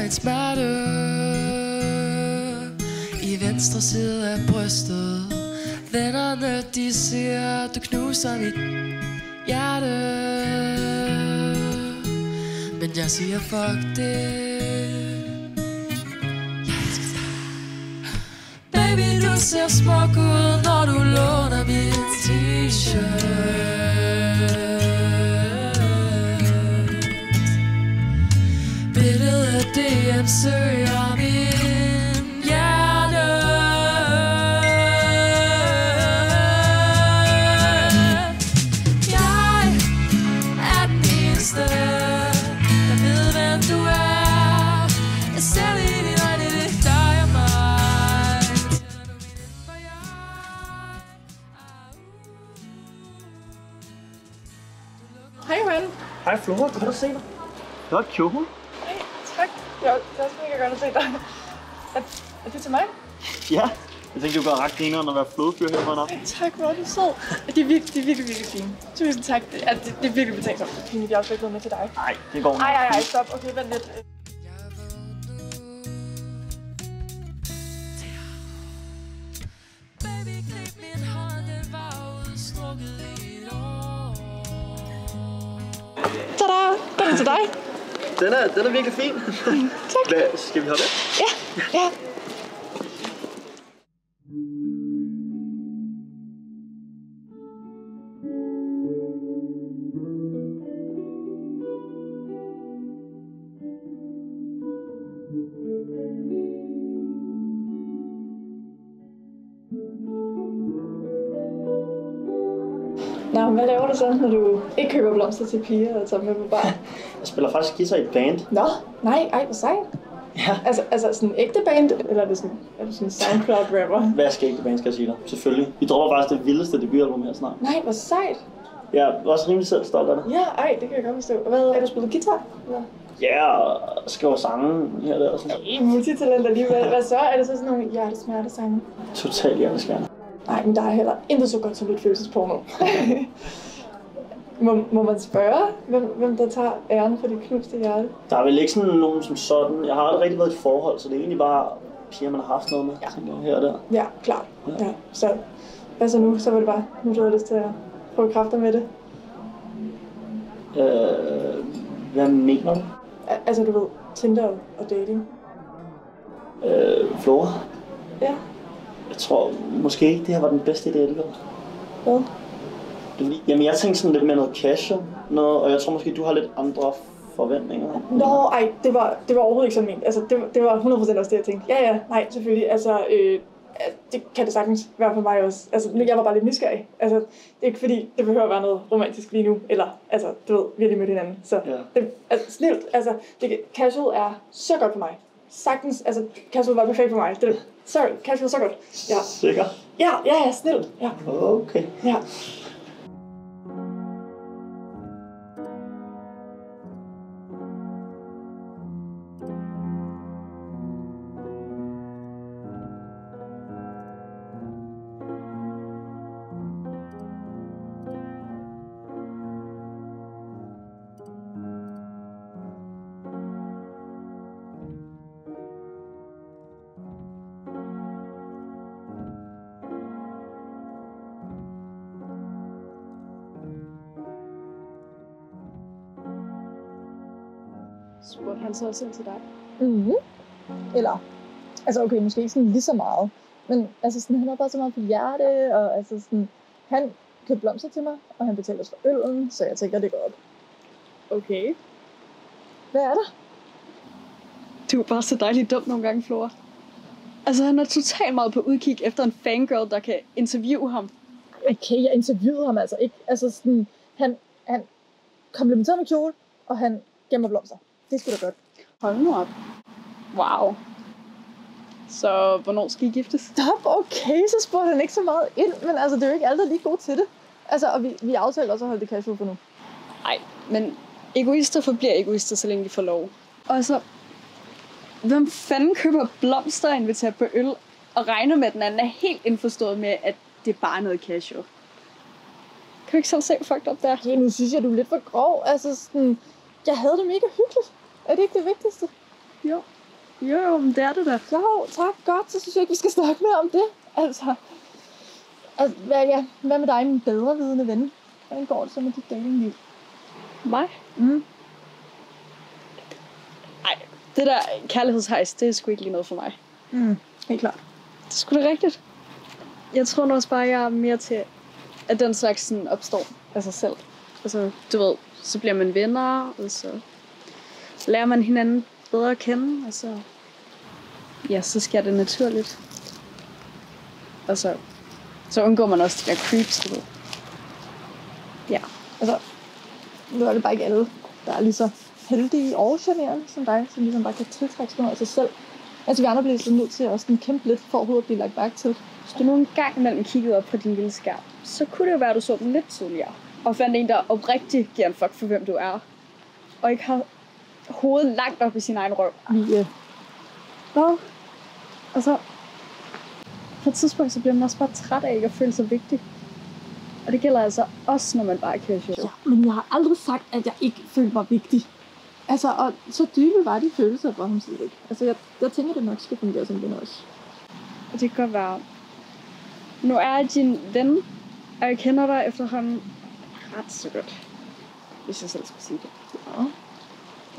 en smerte i venstre side af brystet. Vennerne de siger, du knuser mit hjerte, men jeg siger fuck det. Jeg elsker dig. Baby, du ser smuk ud, når du låner min t-shirt. Billedet af DM søger min hjerte. Jeg er den eneste, der ved hvem du er. Jeg ser det i dine øjne, det er dig og mig. For Hej Johan. Hej Flora, kan du se dig? Flot kjole. Tak. Det er også mega godt at se dig. Er det til mig? Ja, jeg tænkte, du gør ret griner, når der er flodfyr her for en aften. Tak, hvor er du sød. De er virkelig fine. Tusind tak. Det er virkelig betænksomt. Det er pinligt, jeg har også ikke været med til dig. Nej, det går. Ej, stop. Okay, vent lidt. Tada! Den er til dig. Den er virkelig fin. Tak. Skal vi have det? Ja. Nå, hvad laver du så, når du ikke køber blomster til piger og tager med på bar? Jeg spiller faktisk guitar i et band. Nå, nej, hvor sejt. Ja. Altså sådan en ægte band, eller er du sådan en SoundCloud-rapper? Hvad skal ikke det band, skal jeg sige dig? Selvfølgelig. Vi dropper faktisk det vildeste debutalbum her snart. Nej, hvor sejt. Jeg er også rimelig selv stolt af det. Ja, det kan jeg godt forstå. Hvad, er du spillet guitar? Eller? Ja, og skriver sange her og der og sådan noget. Multitalent alligevel. Hvad så? Er det så sådan nogle hjertesmertesange? Totalt hjerteskærende. Nej, men der er heller intet så godt som lidt følelsesporno. Må man spørge, hvem der tager æren for dit knuste hjerte? Der er vel ikke sådan nogen som sådan. Jeg har aldrig rigtig været i et forhold, så det er egentlig bare piger, man har haft noget med. Ja. Her og der. Ja, klart. Ja. Så hvad så nu? Så var det bare, nu du har lyst til at prøve kræfter med det. Hvad mener du? Altså du ved, Tinder og dating. Flora? Ja. Jeg tror måske ikke, det her var den bedste idé, alligevel. Hvad? Jamen, jeg tænkte sådan lidt med noget casual, og jeg tror måske, du har lidt andre forventninger. Nå, ej, det var overhovedet ikke sådan ment. Altså, det var 100% også det, jeg tænkte. Ja, nej, selvfølgelig. Altså, det kan det sagtens være for mig også. Altså, jeg var bare lidt nysgerrig. Altså, det er ikke fordi, det behøver at være noget romantisk lige nu. Eller, altså, du ved, vi har lige mødt hinanden. Så, ja. Snilt. Altså, casual er så godt for mig. Sagtens, altså, casual var perfekt for mig. Sorry, casual så godt. Ja. Sikker? Ja, snilt. Ja. Okay. Ja. Spurgte han så også ind til dig? Mhm. Eller, altså okay, måske ikke sådan lige så meget, men altså sådan, han har bare så meget på hjerte, og altså sådan, han købte blomster til mig, og han betalte os for øllen, så jeg tænker, det går op. Okay. Hvad er der? Du er bare så dejligt dum nogle gange, Flora. Altså, han er totalt meget på udkig efter en fangirl, der kan interviewe ham. Okay, jeg interviewede ham altså ikke. Altså sådan, han komplimenterede med kjole, og han gemmer blomster. Det skulle da godt. Hold nu op. Wow. Så hvornår skal I giftes? Stop, okay, så spurgte han ikke så meget ind, men altså, det er jo ikke alle, der er lige gode til det. Altså, og vi aftalte også at holde det casual for nu. Nej, men egoister forbliver egoister, så længe de får lov. Og så, hvem fanden køber blomster og inviterer på øl, og regner med, at den anden er helt indforstået med, at det er bare noget casual? Kan du ikke selv se, hvor fucked up der? Okay, nu synes jeg, du er lidt for grov. Altså sådan, jeg havde det mega hyggeligt. Er det ikke det vigtigste? Jo, Jo, men det er det da. Jo, tak. Godt. Så synes jeg ikke, vi skal snakke mere om det. Altså hvad med dig, min bedrevidende ven? Hvordan går det så med dit datingliv? Mig? Mm. Nej, det der kærlighedshejs, det er sgu ikke lige noget for mig. Helt klart. Det er sgu da rigtigt. Jeg tror nu også bare, jeg er mere til, at den slags sådan opstår af sig selv. Altså, du ved, så bliver man venner, og så lærer man hinanden bedre at kende, og så, ja, så sker det naturligt. Og så undgår man også de der creeps, du ved. Ja. Altså, nu er det bare ikke alle, der er lige så heldige og charmerende som dig, som ligesom bare kan tiltrække sådan noget af sig selv. Altså, vi andre bliver så nødt til at også kæmpe lidt for overhovedet at blive lagt mærke til. Hvis du nu en gang imellem kiggede op på din lille skærm, så kunne det jo være, at du så den lidt tidligere. Og fandt en, der oprigtigt giver en fuck for, hvem du er. Og ikke har hovedet langt op i sin egen røv. Nå, altså, på et tidspunkt, så bliver man også bare træt af ikke at føle sig vigtig. Og det gælder altså også, når man bare er casual. Ja, men jeg har aldrig sagt, at jeg ikke følte mig vigtig. Altså, og så dybe var de følelser for ham slet ikke. Altså, jeg tænker, det nok skal fungere som det også. Og det kan godt være. Nu er jeg din ven, og jeg kender dig efterhånden ret så godt. Hvis jeg selv skulle sige det. Ja.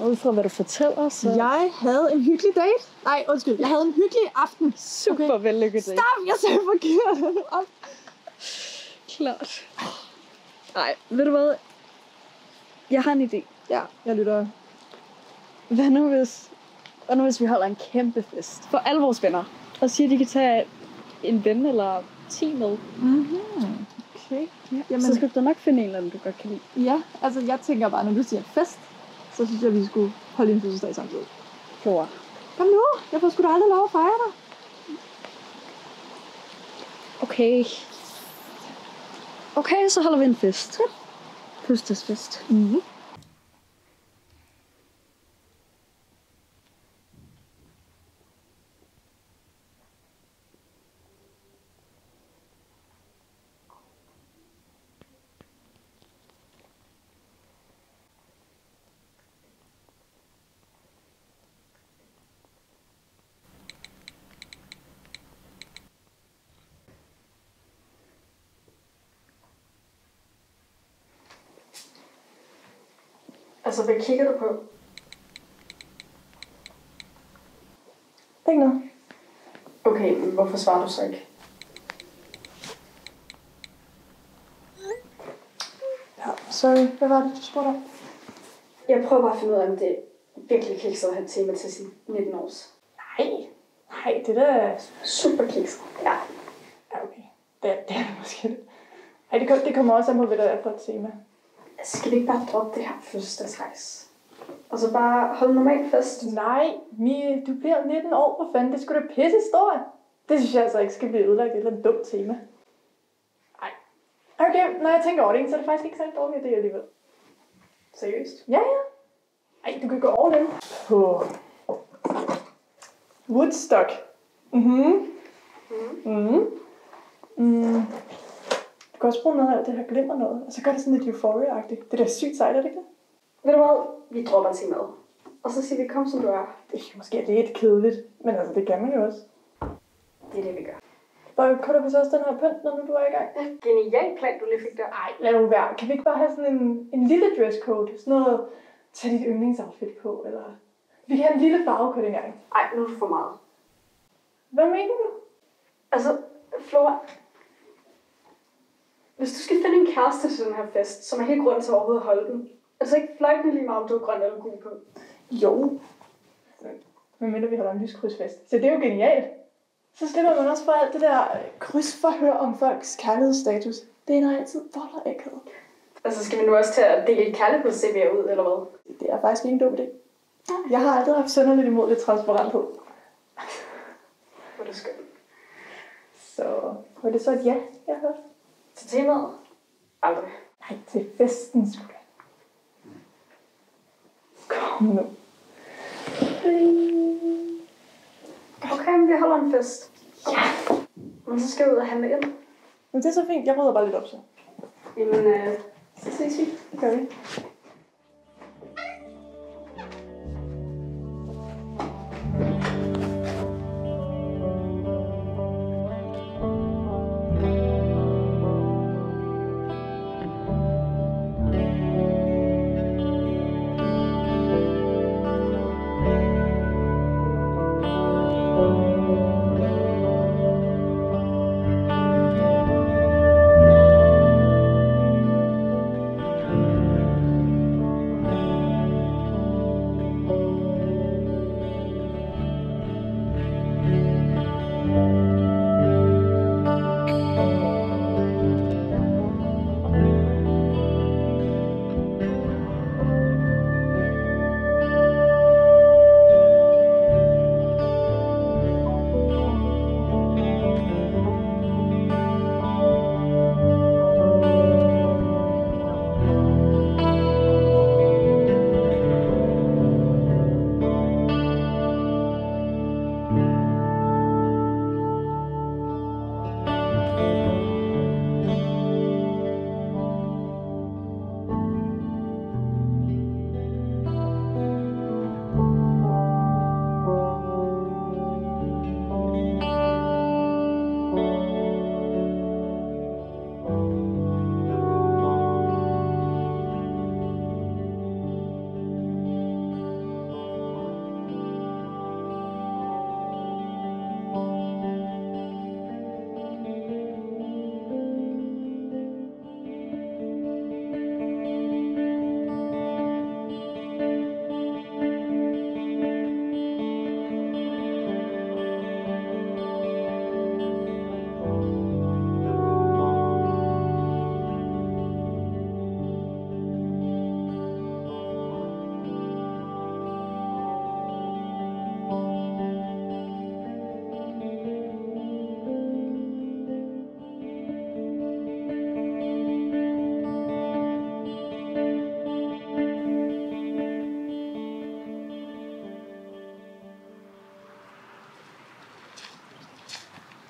Og ud fra hvad du fortæller, så... Jeg havde en hyggelig date. Nej, undskyld. Jeg havde en hyggelig aften. Super vellykket date. Stop, jeg sagde forkert. Klart. Nej, ved du hvad? Jeg har en idé. Ja, jeg lytter. Hvad nu hvis vi holder en kæmpe fest for alle vores venner? Og siger, at de kan tage en ven eller 10 med. Okay. Ja, jamen, så skal du nok finde en eller anden, du godt kan lide. Ja, altså jeg tænker bare, når du siger fest, så synes jeg, vi skulle holde en fødselsdag samtidig. Fjord. Kom nu, jeg får sgu da aldrig lov at fejre dig. Okay, så holder vi en fest. Fødselsdagsfest. Mm-hmm. Altså, hvad kigger du på? Ikke noget. Okay, men hvorfor svarer du så ikke? Ja, sorry. Hvad var det, du spurgte om? Jeg prøver bare at finde ud af, om det virkelig kikset at have et tema til sin 19 års. Nej, det der er Super kikset. Ja. Ja, okay. Det er det måske lidt. Ej, det kommer også an på, hvad der er for et tema. Skal vi ikke bare droppe det her fødselsdagsrejse? Og så bare holde normal fest? Nej, Mie, du bliver 19 år. Hvor fanden, det skulle da pisse stort. Det synes jeg altså ikke skal blive ødelagt et eller andet dumt tema. Nej. Okay, når jeg tænker over det, så er det faktisk ikke så en dårlig idé alligevel. Seriøst? Ja. Ej, du kan gå all in på Woodstock. Du kan også bruge noget af det her glimmer noget, og så gør det sådan lidt euphoria-agtigt. Det er da sygt sejt, er det ikke det? Ved du hvad? Vi dropper temaet. Og så siger vi, kom som du er. Det er måske lidt kedeligt, men altså, det kan man jo også. Det er det, vi gør. Og kan du vist også den her pynt, når nu du er i gang? Ja, genial plan, du lige fik der. Ej, lad nu være. Kan vi ikke bare have sådan en lille dresscode? Sådan noget, tag dit yndlingsoutfit på, eller... Vi kan have en lille farvekode engang. Ej, nu er det for meget. Hvad mener du? Altså, Flora, hvis du skal finde en kæreste til den her fest, som er helt grund til overhovedet at holde den, altså ikke fløjtende lige meget, om du er grøn eller gul på. Jo. Men mindre vi holder en lyskrydsfest. Så det er jo genialt. Så slipper man også for alt det der krydsforhør om folks kærlighedsstatus. Det er noget altid vold og akavet. Altså, skal vi nu også til at dele et kærlighedsCV'er ud, eller hvad? Det er faktisk ikke en dum idé. Jeg har aldrig haft sønderligt imod lidt transparent på. Hvor er det skønt. Så var det så et ja, jeg hørte? Til temaet? Aldrig. Nej, til festen skulle jeg. Kom nu. Okay, men vi holder en fest. Ja. Men så skal jeg ud og handle ind. Men det er så fint. Jeg rydder bare lidt op så. Jamen, så ses vi. Det gør vi.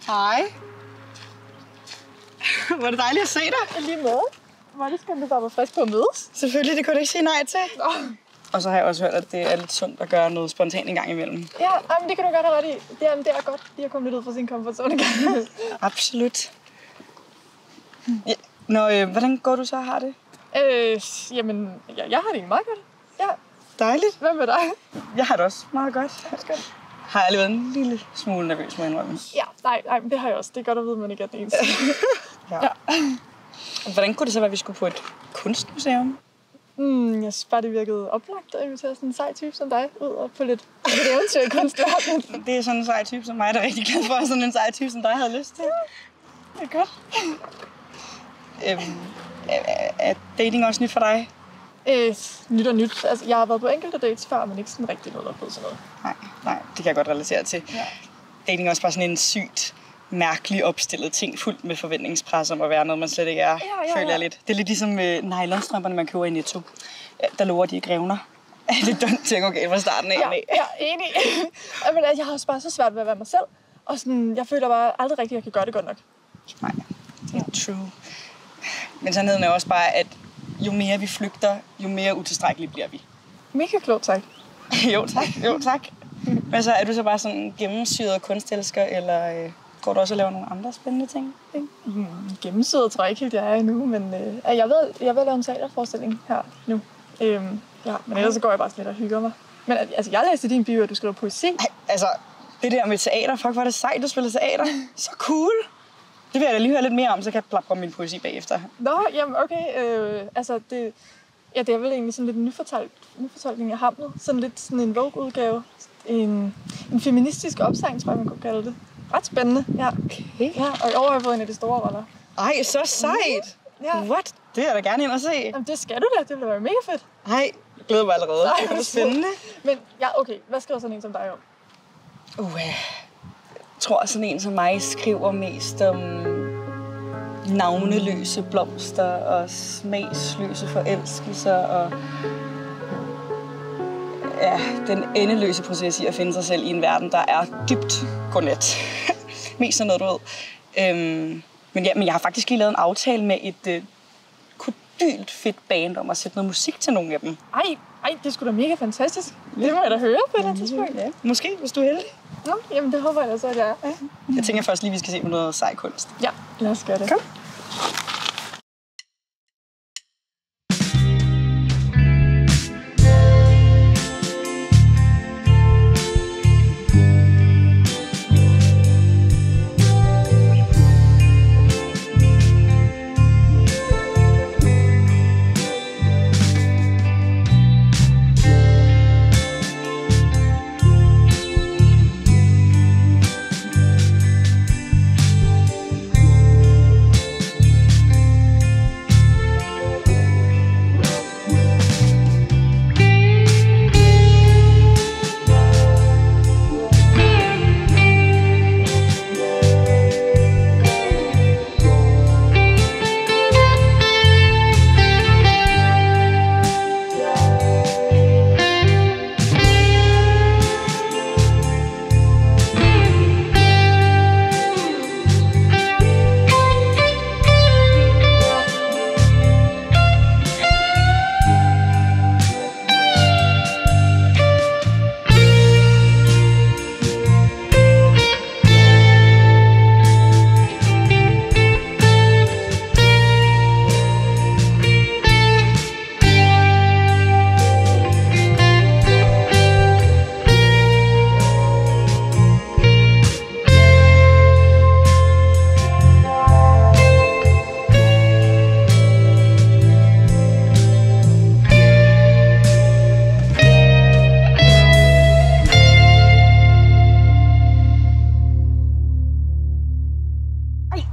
Hej. Var det dejligt at se dig. Lige måde. Var det skønt, du bare var frisk på at mødes? Selvfølgelig, det kunne du ikke sige nej til. Og så har jeg også hørt, at det er lidt sundt at gøre noget spontant en gang imellem. Ja, men det kan du godt have ret i. Det er godt lige at komme lidt ud fra sin komfortzone igen. Absolut. Ja. Hvordan går du så og har det? Jamen, jeg har det egentlig meget godt. Ja. Dejligt. Hvad med dig? Jeg har det også meget godt. Har jeg lige været en lille smule nervøs, må jeg indrømme. Ja, nej, men det har jeg også. Det er godt at vide, at man ikke er den eneste. Ja. Hvordan kunne det så være, at vi skulle på et kunstmuseum? Jeg synes bare, det virkede oplagt at invitere sådan en sej type som dig ud og på lidt eventyr i kunstverdenen. Det er sådan en sej type som mig, der er rigtig glad for, at sådan en sej type som dig havde lyst til. Det er godt. Er dating også nyt for dig? Nyt og nyt. Altså, jeg har været på enkelte dates før, men ikke sådan rigtig noget, der er blevet sådan noget. Nej, det kan jeg godt relatere til. Ja. Dating er også bare sådan en sygt mærkelig opstillet ting, fuldt med forventningspres om at være noget, man slet ikke er, føler jeg lidt. Det er lidt ligesom nylonstrømperne, man køber i Netto. Ja, der lover de ikke revner. Det er dumt til at gå galt fra starten af. Ja, enig. Men jeg har også bare så svært ved at være mig selv. Og sådan, jeg føler bare aldrig rigtigt, at jeg kan gøre det godt nok. Nej, det er true. Men sandheden er også bare, at jo mere vi flygter, jo mere utilstrækkelige bliver vi. Mega klogt sagt. Jo tak. Men så er du så bare sådan en gennemsyret kunstelsker, eller går du også og laver nogle andre spændende ting? Gennemsyret tror jeg ikke helt, jeg er endnu, men jeg vil lave en teaterforestilling her nu. Men ellers så går jeg bare lidt og hygger mig. Men altså, jeg læste din bio, at du skriver poesi. Ej, altså, det der med teater, fuck, hvor er det sejt, du spiller teater. Så cool. Det vil jeg da lige høre lidt mere om, så kan jeg plapre min poesi bagefter. Nå, jamen okay. Det er vel egentlig sådan lidt en nyfortolkning af Hamlet. Sådan lidt sådan en Vogue-udgave. En feministisk opsang, tror jeg, man kunne kalde det. Ret spændende, ja. Okay. Ja, og i år har jeg fået en af de store roller. Ej, så sejt! Ja. What? Det er jeg da gerne ind og se. Jamen, det skal du da. Det vil være mega fedt. Ej, jeg glæder mig allerede. Det er spændende. Men ja, okay. Hvad skriver sådan en som dig om? Jeg tror, sådan en som mig skriver mest om navneløse blomster og smagsløse forelskelser og den endeløse proces i at finde sig selv i en verden, der er dybt godnat. Mest sådan noget, du ved. Men jeg har faktisk lige lavet en aftale med et kodylt fedt band om at sætte noget musik til nogle af dem. Ej, det er sgu da mega fantastisk. Det må jeg da høre på det tidspunkt. Ja, måske, hvis du er heldig. Nå, jamen det håber jeg da så, at jeg er. Ja. Jeg tænker først lige, vi skal se på noget sej kunst. Ja, lad os gøre det. Kom.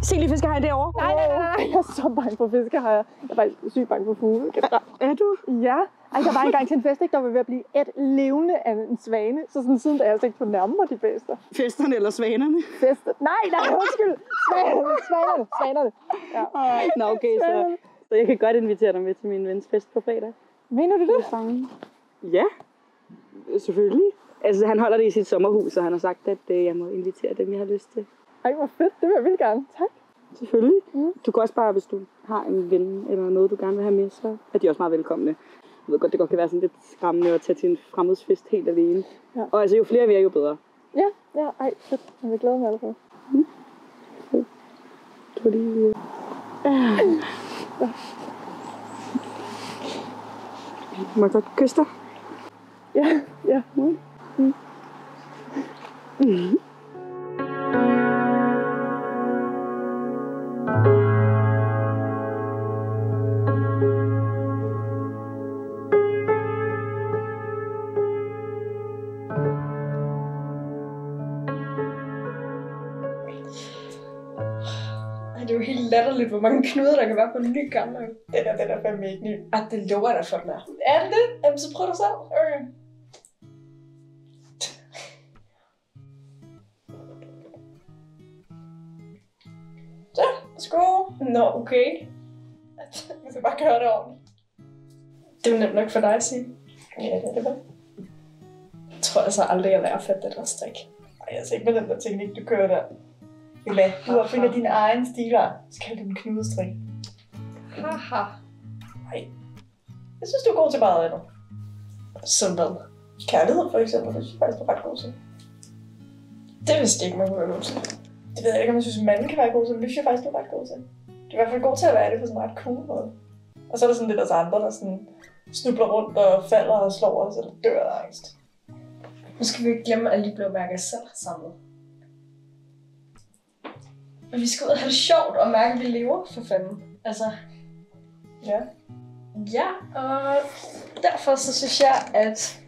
Se lige fiskehajen derovre. Nej, jeg er så bange for fiskehajer. Jeg er faktisk sygt bange for fugle. Er du? Ja. Ej, der var engang til en fest, ikke, der var ved at blive et levende af en svane. Så sådan siden, da jeg ikke kunne nærme mig de fester. Festerne eller svanerne? Fester? Nej, undskyld. Svanerne. Ja. Nå, okay, så jeg kan godt invitere dig med til min vens fest på fredag. Mener du det? Ja, selvfølgelig. Altså, han holder det i sit sommerhus, og han har sagt, at jeg må invitere dem, jeg har lyst til. Ej, hvor fedt. Det vil jeg vildt gerne. Tak. Selvfølgelig. Du kan også bare, hvis du har en ven eller noget, du gerne vil have med, så er de også meget velkomne. Jeg ved godt, det godt kan være sådan lidt skræmmende at tage til en fremmedsfest helt alene. Ja. Og altså, jo flere vi er, jo bedre. Ja, ej, fedt. Jeg vil glæde mig allerede. Du var lige... Må jeg godt kysse dig? Ja. Det er jo helt latterligt, hvor mange knuder, der kan være på en ny gammel. Den er fandme ikke ny. Det lover jeg dig for, den er. Er det det? Jamen, så prøv du selv. Okay. Så, skål. Nå, okay. Jeg skal bare gøre det ordentligt. Det er jo nemt nok for dig at sige. Ja, det er det vel. Jeg tror altså aldrig, jeg lærer at fatte det der strik. Ej, altså ikke med den der teknik, du kører der. Eller, du har fundet din egen stiler. Så kalder du den knudestrik. Haha. Nej. Jeg synes, du er god til meget andet. Som hvad? Kærlighed for eksempel, det synes jeg faktisk, du er ret god til. Det vidste jeg ikke, man kunne være god til. Det ved jeg ikke, om jeg synes, at manden kan være god til, men det synes jeg faktisk, du er ret god til. Du er i hvert fald god til at være det på sådan en ret cool måde. Og så er der sådan lidt af andre, der sådan snubler rundt og falder og slår os, eller dør af angst. Nu skal vi ikke glemme alle de blå mærker, jeg selv har samlet. Men vi skal ud og have det sjovt og mærke, at vi lever for fanden. Altså, Ja. ja, og derfor så synes jeg, at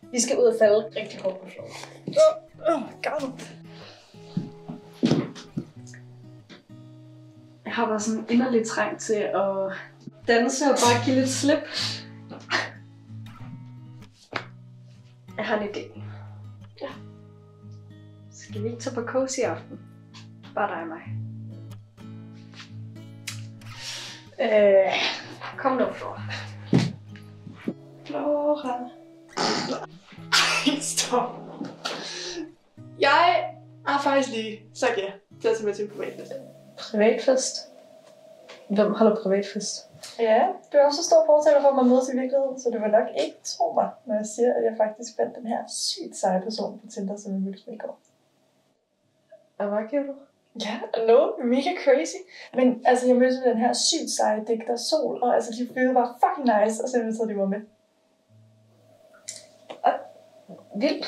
vi skal ud og falde rigtig hårdt på floor. Gammel. Jeg har bare sådan inderligt trang til at danse og bare give lidt slip. Jeg har en idé. Ja. Skal vi ikke tage på cozy i aften? Bare dig og mig. Kom nu, Flora. Flora. Stop. Jeg har faktisk lige sagt ja til at tage med til en privatfest. Privatfest? Hvem holder privatfest? Ja, du er også så stor fortæller for at man mødes i virkeligheden, så du vil nok ikke tro mig, når jeg siger, at jeg faktisk fandt den her sygt seje person på Tinder, som jeg mødtes med i går. Og hvad gjorde du? Ja, no, mega crazy. Men altså, jeg mødtes med den her sygt seje digter Sol, og altså, de følte bare fucking nice, og så inviterede de mig med. Vildt.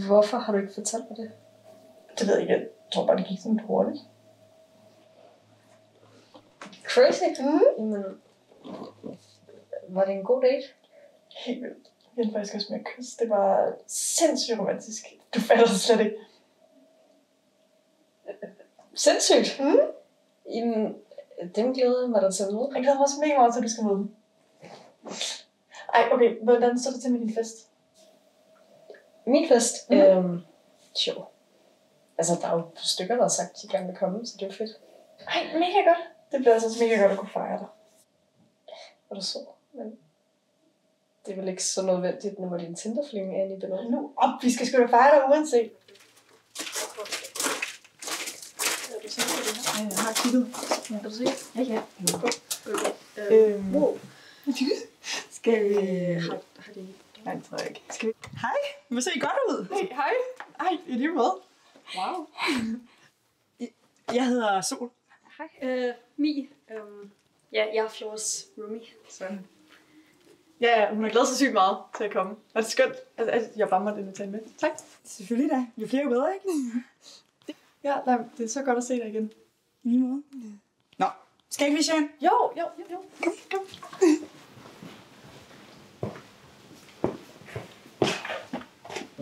Hvorfor har du ikke fortalt mig det? Det ved jeg ikke, jeg tror bare, det gik sådan lidt hurtigt. Crazy. Jamen, var det en god date? Helt vildt. Jeg endte faktisk også med at kysse. Det var sindssygt romantisk. Du fatter det slet ikke. Sindssygt. Jamen, dem glæder jeg mig da til at møde. Jeg glæder mig også mega meget til, at du skal møde dem. Ej, okay. Hvordan står det til med din fest? Min fest? Sure. Altså, der er jo stykker, der har sagt, at de gerne vil komme, så det er jo fedt. Ej, mega godt. Det bliver altså mega godt at kunne fejre dig. Og du så, men det er vel ikke så nødvendigt, nu hvor din Tinderfling er inde i billedet. Nu op, vi skal sgu da fejre dig uanset. Jeg har kigget. Kan du se? Ja. Wow. Skal vi... Har det... Nej, det tror jeg ikke. Skal vi... Hej, hvor ser I godt ud? Hey, hej. Ej, i lige måde. Wow. Jeg hedder Sol. Hej. Mi. Ja, jeg er Floras roomie. Så. Ja, hun har glædet sig sygt meget til at komme. Og det er skønt. Altså, jeg bare måtte invitere med. Tak. Selvfølgelig da. Jo flere, jo bedre, ikke? Ja, nej, det er så godt at se dig igen. I lige måde. Nå, skal ikke vi se ind? Jo. Kom.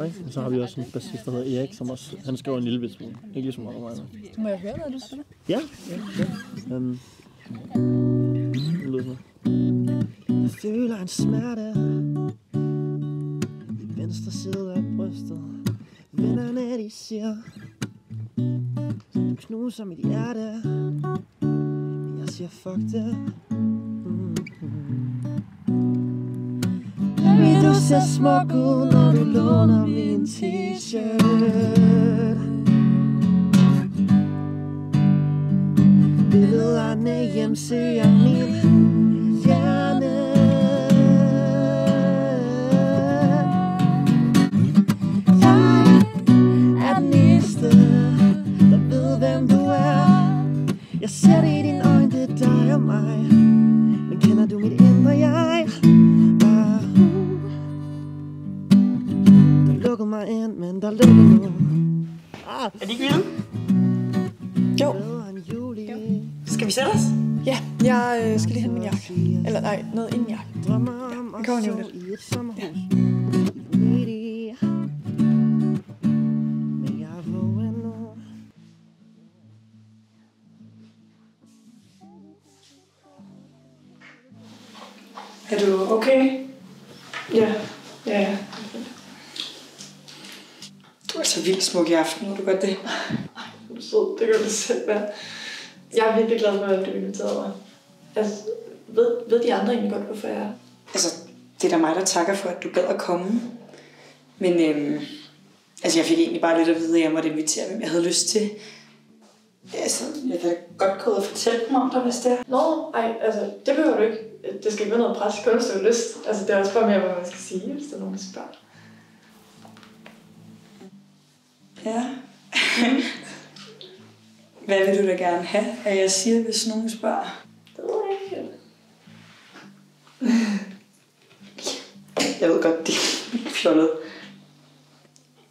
Ikke? Og så har vi også en bassist, der hedder Erik, som også, han skriver en lille bit smule. Ikke lige så meget mig. Må jeg høre, hvad du siger? Ja. Det lyder sådan. Jeg føler en smerte i venstre side af brystet. Vennerne de siger, du knuser mit hjerte, men jeg siger fuck det. Baby, du ser smuk ud, når du låner min t-shirt. Billederne hjemsøger min hjerne. Jeg er den eneste, der ved hvem du er. Jeg ser det i dine øjne, det er dig og mig. Men kender du mit indre jeg? Der lukkede mig ind, men der lukkede nu. Er de ikke vilde? Jo. Skal vi sætte os? Ja, jeg skal lige hente min jakke. Eller nej, noget inden jakke. Det kommer jo lidt. Ja. Er du okay? Ja. Du er så vildt smuk i aften, ved du godt det? Du er sød, det kan du selv være. Jeg er virkelig glad for, at du inviterede mig. Altså, ved de andre egentlig godt, hvorfor jeg er? Altså, det er da mig, der takker for, at du gad at komme. Men altså, jeg fik egentlig bare lidt at vide, at jeg måtte invitere, hvem jeg havde lyst til. Altså, jeg kan da godt gå ud og fortælle dem om dig, hvis det er. Nå, ej, altså, det behøver du ikke. Det skal ikke være noget pres, kun hvis du har lyst. Altså, det er også bare mere, hvad man skal sige, hvis der er nogen, der spørger. Ja. Hvad vil du da gerne have, at jeg siger, hvis nogen spørger? Det ved jeg ikke helt. Jeg ved godt, det er fjollet.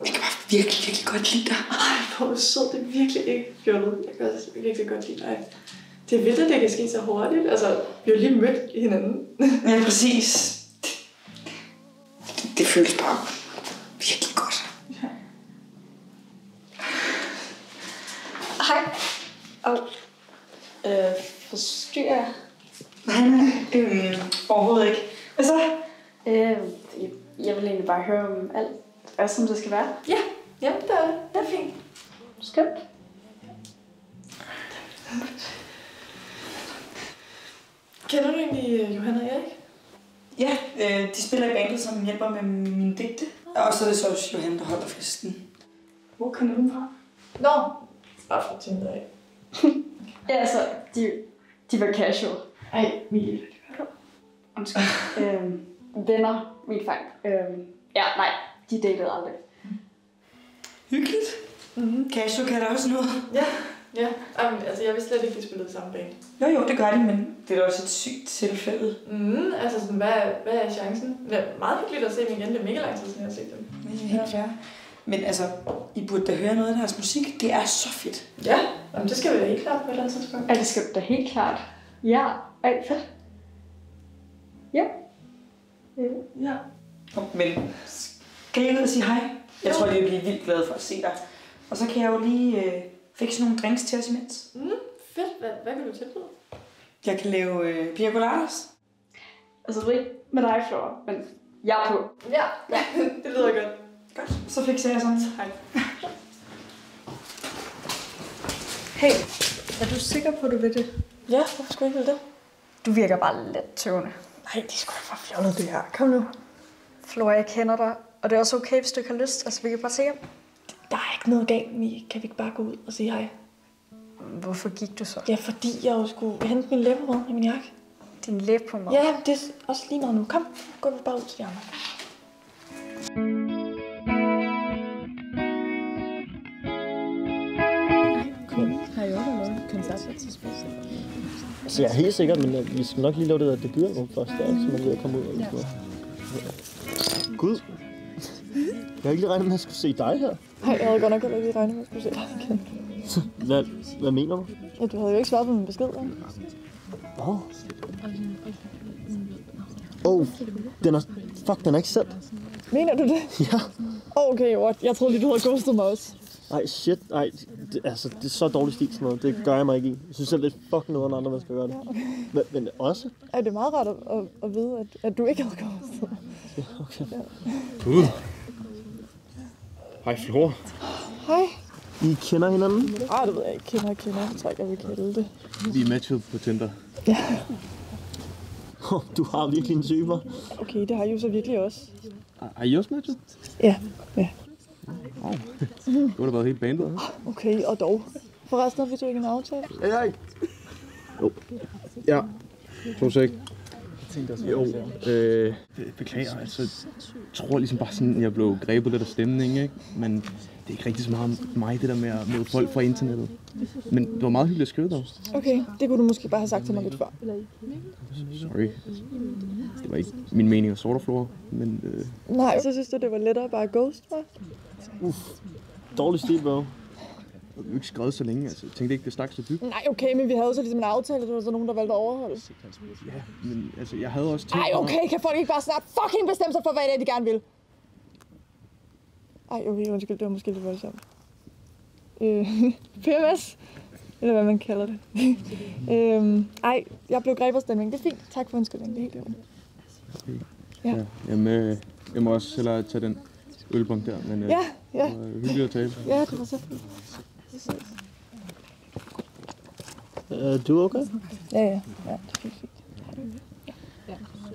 Jeg kan bare virkelig, virkelig godt lide dig. Ej, hvor er du sød. Det er virkelig ikke fjollet. Jeg kan også virkelig godt lide dig. Det er vildt, at det kan ske så hurtigt. Altså, vi har lige mødt hinanden. Ja, præcis. Det føles bare virkelig godt. Ja. Hej. Og forstyrrer jeg? Nej, overhovedet ikke. Hvad så? Jeg vil egentlig bare høre om alt, hvad som det skal være. Ja, det er fint. Skønt. Kender du egentlig Johanna og Erik? Ja, de spiller i bandet, som hjælper med mine digte. Og så er det så også Johanna, der holder festen. Hvor kender du dem fra? Nå, bare fra Tinder af. Ja, altså, de var casual. Ej, Mille. Undskyld. Venner, min fejl. Ja, nej, de datede aldrig. Hyggeligt. Mm-hmm. Casual kan der også noget. Ja. Altså, jeg vidste slet ikke, de spillede samme band. Jo, det gør de, men det er da også et sygt tilfælde. Altså, sådan, hvad er chancen? Det er meget hyggeligt at se dem igen. Det er mega lang tid siden, jeg har set dem. Det er helt fair. Men altså, I burde da høre noget af deres musik. Det er så fedt. Ja, jamen, det skal vi da helt klart på et eller andet tidspunkt. Ja, det skal du da helt klart. Ja, fedt. Ja. Ja. Men kan jeg ud og sige hej? Jeg tror, de vil blive vildt glade for at se dig. Og så kan jeg jo lige fikse nogle drinks til os imens. Fedt. Hvad kan du tilbyde? Jeg kan lave pina coladas. Altså, det er ikke med dig, Flora, men jeg er på. Ja. Det lyder godt. Godt, så fikser jeg sådan. Hej. Hey, er du sikker på, at du vil det? Ja, hvorfor skulle jeg ikke det? Du virker bare lidt tøvende. Nej, det er sgu da for fjollet, det her. Kom nu. Flora, jeg kender dig, og det er også okay, hvis du ikke har lyst. Altså, vi kan bare se hjem. Der er ikke noget galt, Mie. Kan vi ikke bare gå ud og sige hej? Hvorfor gik du så? Ja, fordi jeg jo skulle hente min læbermad i min jakke. Din læb på mig? Ja, det er også lige meget nu. Kom, gå vi bare ud til de andre. Har I også lavet koncerter til spidsen? Altså, jeg er helt sikker, men vi skal nok lige lave det der debutalbum først, der, så man ved at komme ud og sådan noget. Gud! Jeg har ikke lige regnet med, at jeg skulle se dig her. Nej, jeg havde godt nok heller ikke regnet med, at jeg skulle se dig igen. Hvad mener du? Ja, du havde jo ikke svaret på min besked, ikke? Den er ikke sendt. Mener du det? Ja. Okay, what? Jeg troede lige, du havde ghostet mig også. Ej, shit. Ej, det er så dårlig stil sådan noget. Det gør jeg mig ikke i. Jeg synes selv, det er fucking noget, andre mennesker gør det. Men også? Ej, det er meget rart at vide, at du ikke havde ghostet. Ja, okay. Gud. Hej, Flora. Hej. I kender hinanden? Det ved jeg ikke. Kender. Jeg tror ikke, jeg vil kalde det. Vi er matchet på Tinder. Ja. Du har virkelig en typer. Okay, det har I jo så virkelig også. Er I også matchet? Ja. Wow. Det har da været helt bandet. Okay, og dog. Forresten har vi så ikke en aftale. Ja. 2 sek. Jo. Beklager, altså. Jeg tror ligesom bare sådan, jeg blev grebet lidt af stemningen, ikke? Men det er ikke rigtig så meget om mig, det der med at møde folk fra internettet. Men det var meget hyggeligt at skrive dig. Okay, det kunne du måske bare have sagt til mig lidt før. Sorry. Det var ikke min mening at sorte Flora, men... Nej, så synes du, det var lettere bare at ghost mig? Dårlig stil, bro. Jeg har jo ikke skrevet så længe, altså. Jeg tænkte ikke, det stak så dybt. Nej, okay, men vi havde jo så ligesom en aftale, at der var så nogen, der valgte at overholde. Ja, men altså, jeg havde også tænkt Ej, okay, kan folk ikke bare snart fucking bestemme sig for, hvad det er, de gerne vil? Ej, okay, undskyld, det var måske lidt voldsomt. PMS, eller hvad man kalder det. Ej, jeg blev grebet af stemningen. Det er fint. Tak for undskyldningen. Det er helt det. Okay. Ja. Jamen, jeg må også hellere tage den ølbong der, men Ja. det var hyggeligt at tale. Ja, det var så fint. Du er okay? Ja, det er fint.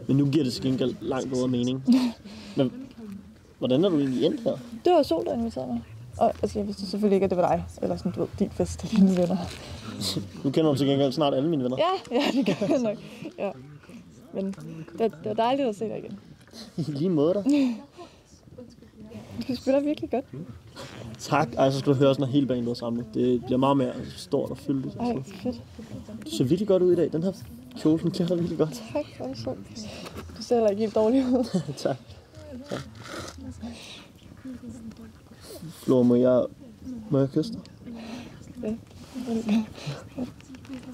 Men nu giver det til gengæld langt bedre mening. Men hvordan er du egentlig endt her? Det var Sol, der inviterede mig. Og altså, jeg vidste selvfølgelig ikke, at det var dig. Eller sådan, du ved, din fest og dine venner. Nu kender du til gengæld snart alle mine venner. Ja, det gør jeg nok. Ja. Men det er dejligt at se dig igen. I lige måde der. Du spiller virkelig godt. Tak. Ej, så skal du høre sådan noget helt banen, der samlet. Det bliver meget mere stort og fyldigt. Ej, fedt. Du ser virkelig godt ud i dag. Den her kjole, den klæder dig virkelig godt. Tak for det. Du ser heller ikke helt dårlig ud. Tak. Flora, må jeg kysse dig? Ja.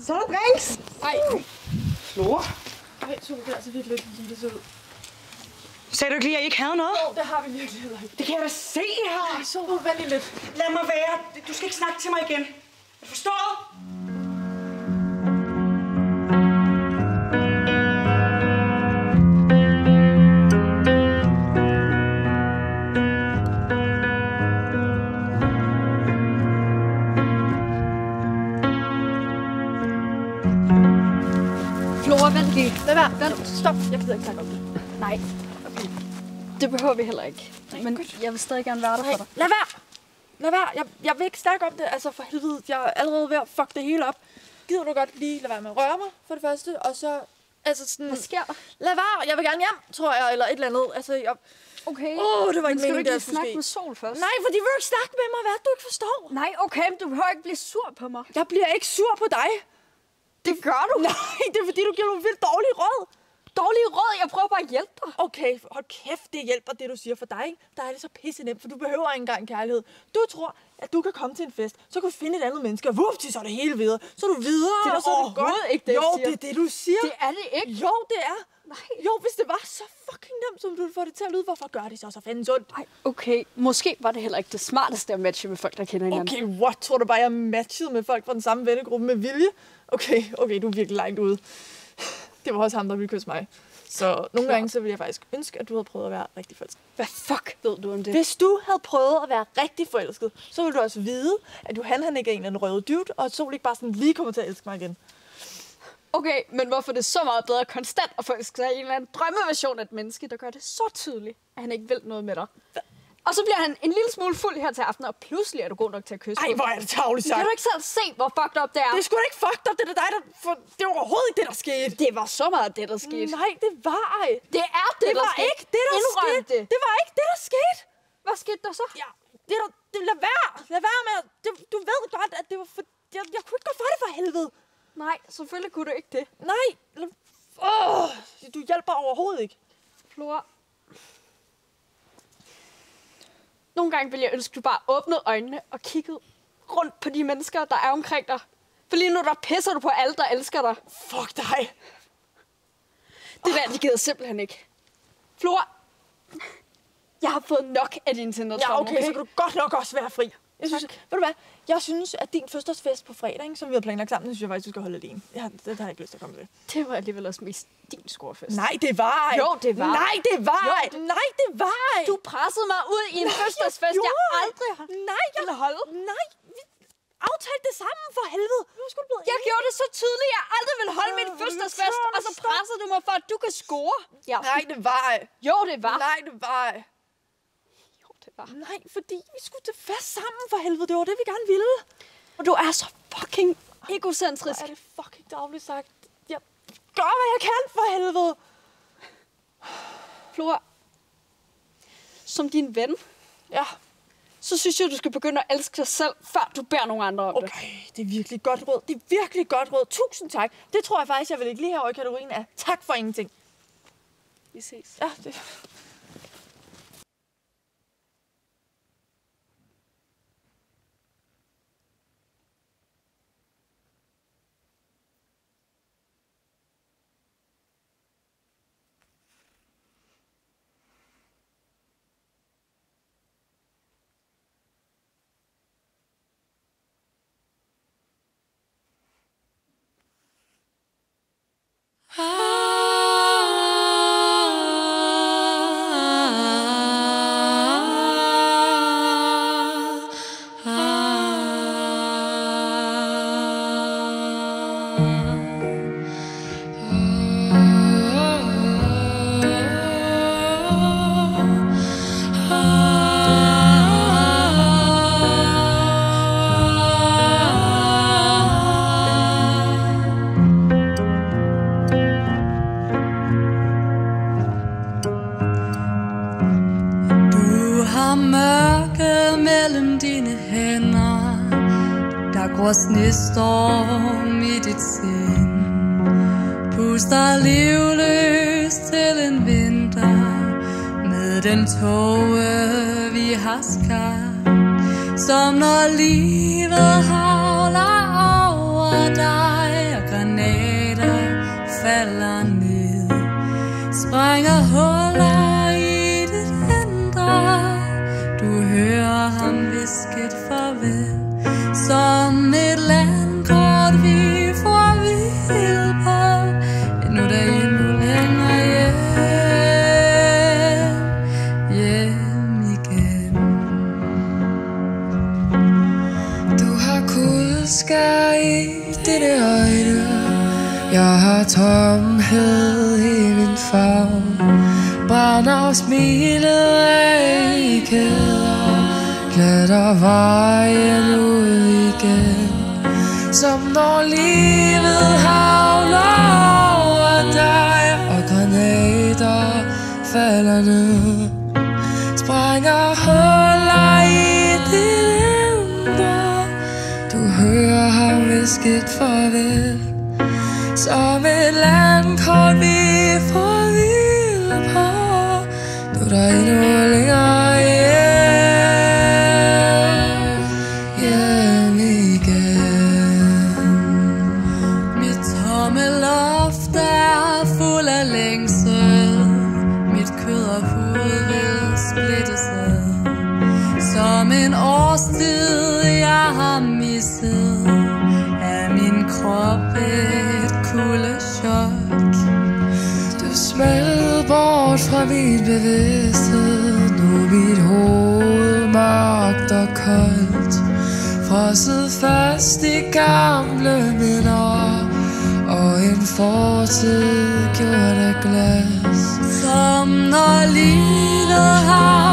Så er der drinks! Ej, Flora. Ej, Sol, det er altså virkelig lidt, som det ser ud. Sagde du ikke lige, at I ikke havde noget? Jo, det har vi virkelig heller ikke. Det kan jeg da se her. Ej, Sol, vent lige lidt. Lad mig være. Du skal ikke snakke til mig igen. Er du forstået? Flora, vent lige. Lad være. Stop. Jeg gider ikke snakke om det. Nej. Okay. Det behøver vi heller ikke. Men jeg vil stadig gerne være der for dig. Lad være. Jeg vil ikke snakke om det. Altså, for helvede. Jeg er allerede ved at fuck det hele op. Gider du godt lige lade være med at røre mig, for det første. Og så... Altså sådan... Hvad sker der? Lad være. Jeg vil gerne hjem, tror jeg. Eller et eller andet. Altså, jeg... Okay. Det var ikke men skal du meningen, ikke det lige snakke med Sol først? Nej, for de vil jo ikke snakke med mig. Hvad du ikke forstår? Nej, okay, men du behøver ikke blive sur på mig. Jeg bliver ikke sur på dig. Det gør du. Nej, det er fordi, du giver nogle vildt dårlige råd. Dårlige råd, jeg prøver bare at hjælpe dig. Okay, hold kæft, det hjælper det, du siger for dig. Ikke? Der er det så pisse nemt, for du behøver ikke engang kærlighed. Du tror, at du kan komme til en fest, så kan du finde et andet menneske, og vupti, så er det hele videre. Så er du videre, Det er og så er det godt. overhovedet ikke det, jo, jeg siger. det er det, du siger. Det er det ikke. Jo, det er. Nej. Jo, hvis det var så fucking nemt, som du ville få det til at lyde, hvorfor gør det så fandens ondt? Ej, okay. Måske var det heller ikke det smarteste at matche med folk, der kender hinanden. Okay, what? Tror du bare, jeg matchede med folk fra den samme vennegruppe med vilje? Okay, du er virkelig langt ude. Det var også ham, der ville kysse mig. Så nogle gange så ville jeg faktisk ønske, at du havde prøvet at være rigtig forelsket. Hvad fuck ved du om det? Hvis du havde prøvet at være rigtig forelsket, så ville du også vide, at han ikke er en eller anden røde dude, og at Sol ikke bare sådan lige kommer til at elske mig igen. Okay, men hvorfor er det så meget bedre konstant at forelske sig i en eller anden drømmeversion af et menneske, der gør det så tydeligt, at han ikke vil noget med dig? Og så bliver han en lille smule fuld her til aften, og pludselig er du god nok til at kysse. Ej, hvor er det tavligt sagt. Kan du ikke selv se, hvor fucked up det er? Det er sgu da ikke fucked up, det er dig, der... Det var overhovedet ikke det, der skete. Det var så meget det, der skete. Nej, det var ej. Det er det, der var skete. ikke det, der Indrøm skete. det. Det var ikke det, der skete. Hvad skete der så? Ja, lad være. Lad være med. Du ved godt, at det var for... Jeg kunne ikke gå for det for helvede. Nej, selvfølgelig kunne du ikke det. Nej. Du hjælper overhovedet ikke. Flora. Nogle gange vil jeg ønske, at du bare åbnede øjnene og kiggede rundt på de mennesker, der er omkring dig. For lige nu, der pisser du på alle, der elsker dig. Fuck dig. Det der, de gider simpelthen ikke. Flora. Jeg har fået nok af din Tinder-tromme, Ja, okay, så kan du godt nok også være fri. Jeg synes, ved du hvad? Jeg synes, at din fødselsdagsfest på fredag, ikke, som vi har planlagt sammen, synes jeg faktisk, du skal holde alene. Det har jeg ikke lyst til at komme til. Det var alligevel også mest din scorefest. Nej, det var ej. Jo, det var. Nej, det var ej. Nej, det var ej. Du pressede mig ud i en fødselsdagsfest, jeg aldrig har ville holde. Nej, vi aftalte det sammen for helvede. Jeg gjorde det så tydeligt, at jeg aldrig ville holde min fødselsdagsfest, og så pressede du mig for, at du kan score. Ja. Nej, det var ej. Jo, det var. Nej, det var ej. Jo, det var. Nej, fordi vi skulle til fest sammen for helvede. Det var det, vi gerne ville. Og du er så fucking egocentrisk. Er det fucking dagligt sagt? Jeg gør, hvad jeg kan for helvede. Flora, som din ven, Ja. så synes jeg, du skal begynde at elske dig selv, før du beder nogen andre om det. Okay, det er virkelig godt råd. Det er virkelig godt råd. Tusind tak. Det tror jeg faktisk, jeg vil ikke lige herovre i kategorien af tak for ingenting. Vi ses. Ja, det... Mørke mellem dine hænder, der går snestorm i dit sind, puster livløs til en vinter med den tåge vi har skabt, som når livet havler over dig og granater falder ned, sprænger huller i dit indre. Du hører ham viske et farvel, som et landkort vi får hvil på. Nu er der endnu længere hjem igen. Du har kuldskær i dine øjne, jeg har tomhed i min favn, brænder smilet af i kæder, glæder vejen ud igen, som når livet havler over dig, og granater falder ned, sprænger huller i dit indre. Du hører ham viske et farvel, som et landkort vi får hvile på. Nu er der endnu længere hjem igen. Mit tomme loft er fuld af længsel, mit kød og hud vil splittes ad, som en årstid jeg har misset, er min krop et kuldechok. Du smeltede bort fra min bevidsthed, nu er mit hoved mørkt og koldt, frosset fast i gamle minder, og en fortid gjort af glas, som når livet har